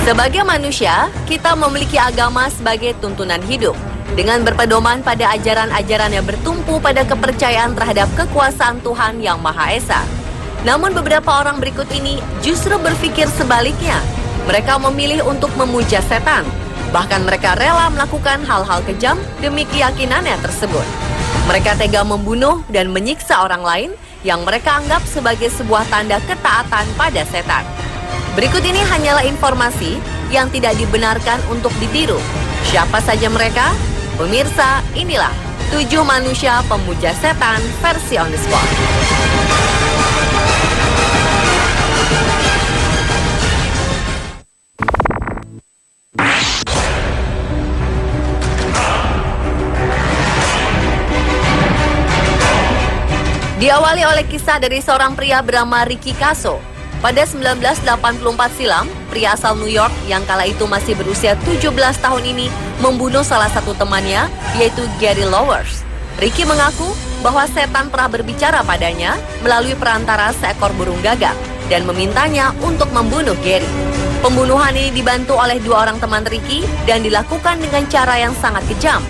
Sebagai manusia, kita memiliki agama sebagai tuntunan hidup. Dengan berpedoman pada ajaran-ajaran yang bertumpu pada kepercayaan terhadap kekuasaan Tuhan Yang Maha Esa. Namun beberapa orang berikut ini justru berpikir sebaliknya. Mereka memilih untuk memuja setan. Bahkan mereka rela melakukan hal-hal kejam demi keyakinannya tersebut. Mereka tega membunuh dan menyiksa orang lain yang mereka anggap sebagai sebuah tanda ketaatan pada setan. Berikut ini hanyalah informasi yang tidak dibenarkan untuk ditiru. Siapa saja mereka? Pemirsa, inilah 7 manusia pemuja setan versi On The Spot. Diawali oleh kisah dari seorang pria bernama Ricky Kasso. Pada 1984 silam, pria asal New York yang kala itu masih berusia 17 tahun ini membunuh salah satu temannya, yaitu Gary Lowers. Ricky mengaku bahwa setan pernah berbicara padanya melalui perantara seekor burung gagak dan memintanya untuk membunuh Gary. Pembunuhan ini dibantu oleh 2 orang teman Ricky dan dilakukan dengan cara yang sangat kejam.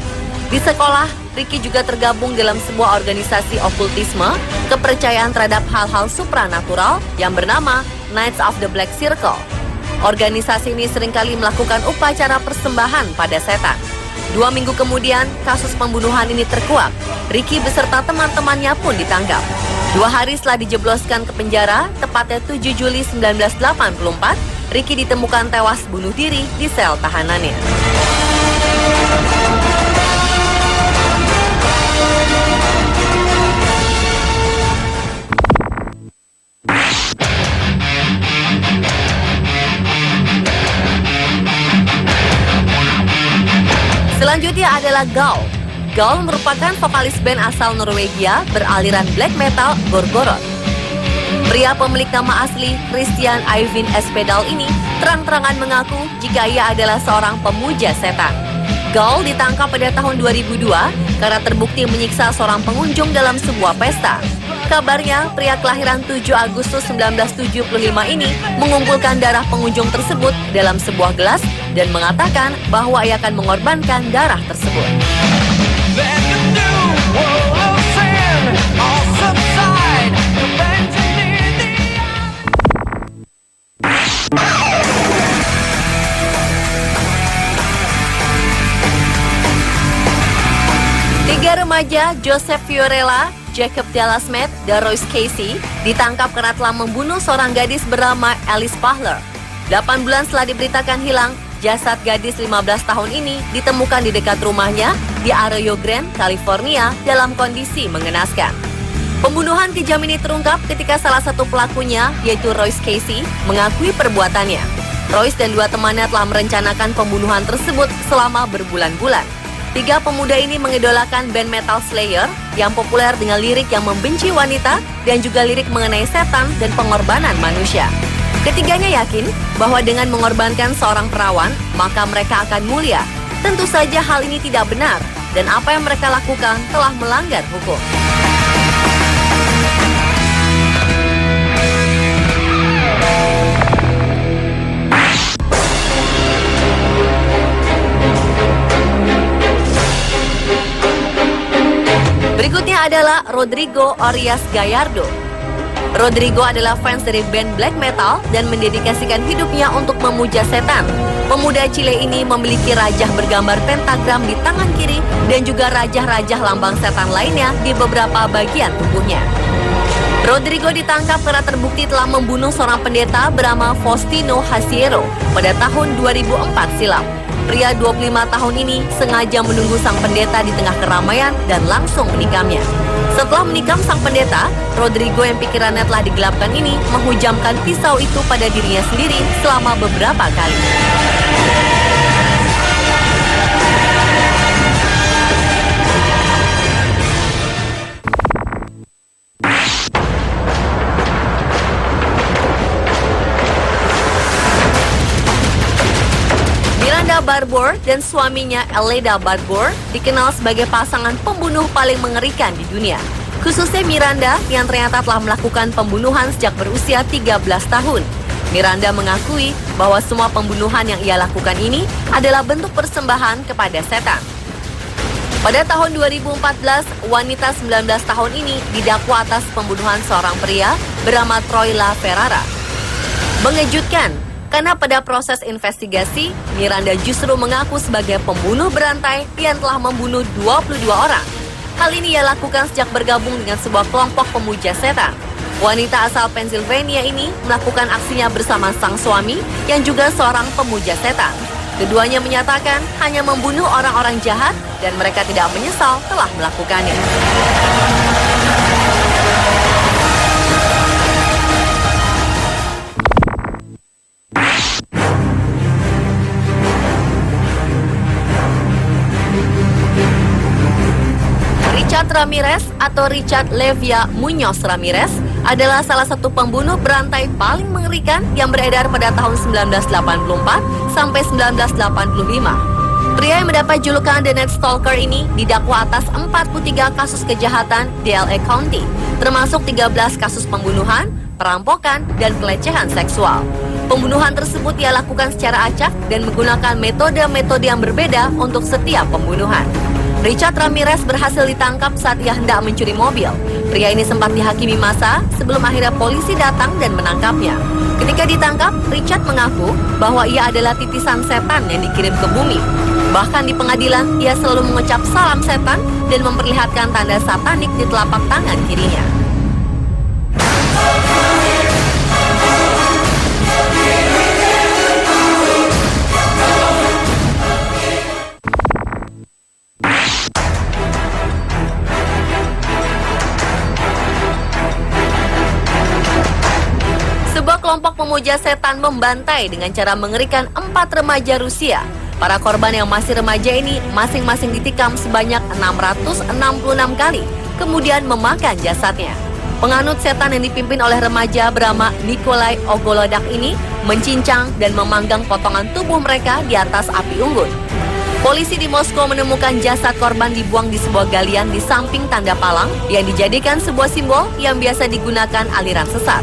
Di sekolah, Ricky juga tergabung dalam sebuah organisasi okultisme, kepercayaan terhadap hal-hal supranatural yang bernama Knights of the Black Circle. Organisasi ini seringkali melakukan upacara persembahan pada setan. 2 minggu kemudian, kasus pembunuhan ini terkuak. Ricky beserta teman-temannya pun ditangkap. 2 hari setelah dijebloskan ke penjara, tepatnya 7 Juli 1984, Ricky ditemukan tewas bunuh diri di sel tahanannya. Selanjutnya adalah Gaul. Gaul merupakan vokalis band asal Norwegia beraliran black metal Gorgoroth. Pria pemilik nama asli Christian Eivind Espedal ini terang-terangan mengaku jika ia adalah seorang pemuja setan. Gaul ditangkap pada tahun 2002 karena terbukti menyiksa seorang pengunjung dalam sebuah pesta. Kabarnya, pria kelahiran 7 Agustus 1975 ini mengumpulkan darah pengunjung tersebut dalam sebuah gelas dan mengatakan bahwa ia akan mengorbankan darah tersebut. Tiga remaja, Joseph Fiorella, Jacob Dallasmet, dan Royce Casey ditangkap karena telah membunuh seorang gadis bernama Alice Pahler. 8 bulan setelah diberitakan hilang, jasad gadis 15 tahun ini ditemukan di dekat rumahnya di Arroyo Grande, California dalam kondisi mengenaskan. Pembunuhan kejam ini terungkap ketika salah satu pelakunya, yaitu Royce Casey, mengakui perbuatannya. Royce dan 2 temannya telah merencanakan pembunuhan tersebut selama berbulan-bulan. 3 pemuda ini mengidolakan band metal Slayer yang populer dengan lirik yang membenci wanita dan juga lirik mengenai setan dan pengorbanan manusia. Ketiganya yakin bahwa dengan mengorbankan seorang perawan, maka mereka akan mulia. Tentu saja hal ini tidak benar, dan apa yang mereka lakukan telah melanggar hukum. Berikutnya adalah Rodrigo Arias Gallardo. Rodrigo adalah fans dari band black metal dan mendedikasikan hidupnya untuk memuja setan. Pemuda Chile ini memiliki rajah bergambar pentagram di tangan kiri dan juga rajah-rajah lambang setan lainnya di beberapa bagian tubuhnya. Rodrigo ditangkap karena terbukti telah membunuh seorang pendeta bernama Faustino Hasiero pada tahun 2004 silam. Pria 25 tahun ini sengaja menunggu sang pendeta di tengah keramaian dan langsung menikamnya. Setelah menikam sang pendeta, Rodrigo yang pikirannya telah digelapkan ini menghujamkan pisau itu pada dirinya sendiri selama beberapa kali. Miranda Barbour dan suaminya Eleda Barbour dikenal sebagai pasangan pembunuh paling mengerikan di dunia. Khususnya Miranda yang ternyata telah melakukan pembunuhan sejak berusia 13 tahun. Miranda mengakui bahwa semua pembunuhan yang ia lakukan ini adalah bentuk persembahan kepada setan. Pada tahun 2014, wanita 19 tahun ini didakwa atas pembunuhan seorang pria bernama Troy LaFerrara. Mengejutkan, karena pada proses investigasi, Miranda justru mengaku sebagai pembunuh berantai yang telah membunuh 22 orang. Hal ini ia lakukan sejak bergabung dengan sebuah kelompok pemuja setan. Wanita asal Pennsylvania ini melakukan aksinya bersama sang suami yang juga seorang pemuja setan. Keduanya menyatakan hanya membunuh orang-orang jahat dan mereka tidak menyesal telah melakukannya. Richard Ramirez atau Richard Levia Munoz Ramirez adalah salah satu pembunuh berantai paling mengerikan yang beredar pada tahun 1984 sampai 1985. Pria yang mendapat julukan The Night Stalker ini didakwa atas 43 kasus kejahatan di LA County, termasuk 13 kasus pembunuhan, perampokan, dan pelecehan seksual. Pembunuhan tersebut ia lakukan secara acak dan menggunakan metode-metode yang berbeda untuk setiap pembunuhan. Richard Ramirez berhasil ditangkap saat ia hendak mencuri mobil. Pria ini sempat dihakimi massa sebelum akhirnya polisi datang dan menangkapnya. Ketika ditangkap, Richard mengaku bahwa ia adalah titisan setan yang dikirim ke bumi. Bahkan di pengadilan, ia selalu mengucap salam setan dan memperlihatkan tanda satanik di telapak tangan kirinya. Kelompok pemuja setan membantai dengan cara mengerikan 4 remaja Rusia. Para korban yang masih remaja ini masing-masing ditikam sebanyak 666 kali, kemudian memakan jasadnya. Penganut setan yang dipimpin oleh remaja bernama Nikolai Ogolodak ini mencincang dan memanggang potongan tubuh mereka di atas api unggun. Polisi di Moskow menemukan jasad korban dibuang di sebuah galian di samping tanda palang yang dijadikan sebuah simbol yang biasa digunakan aliran sesat.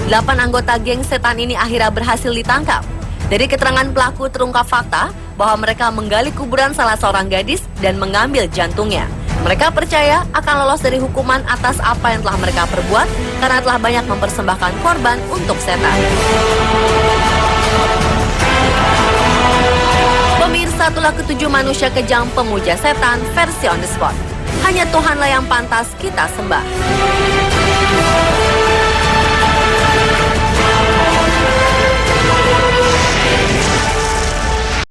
8 anggota geng setan ini akhirnya berhasil ditangkap. Dari keterangan pelaku terungkap fakta bahwa mereka menggali kuburan salah seorang gadis dan mengambil jantungnya. Mereka percaya akan lolos dari hukuman atas apa yang telah mereka perbuat karena telah banyak mempersembahkan korban untuk setan. Pemirsa, itulah ketujuh manusia kejam pemuja setan versi on the spot. Hanya Tuhanlah yang pantas kita sembah.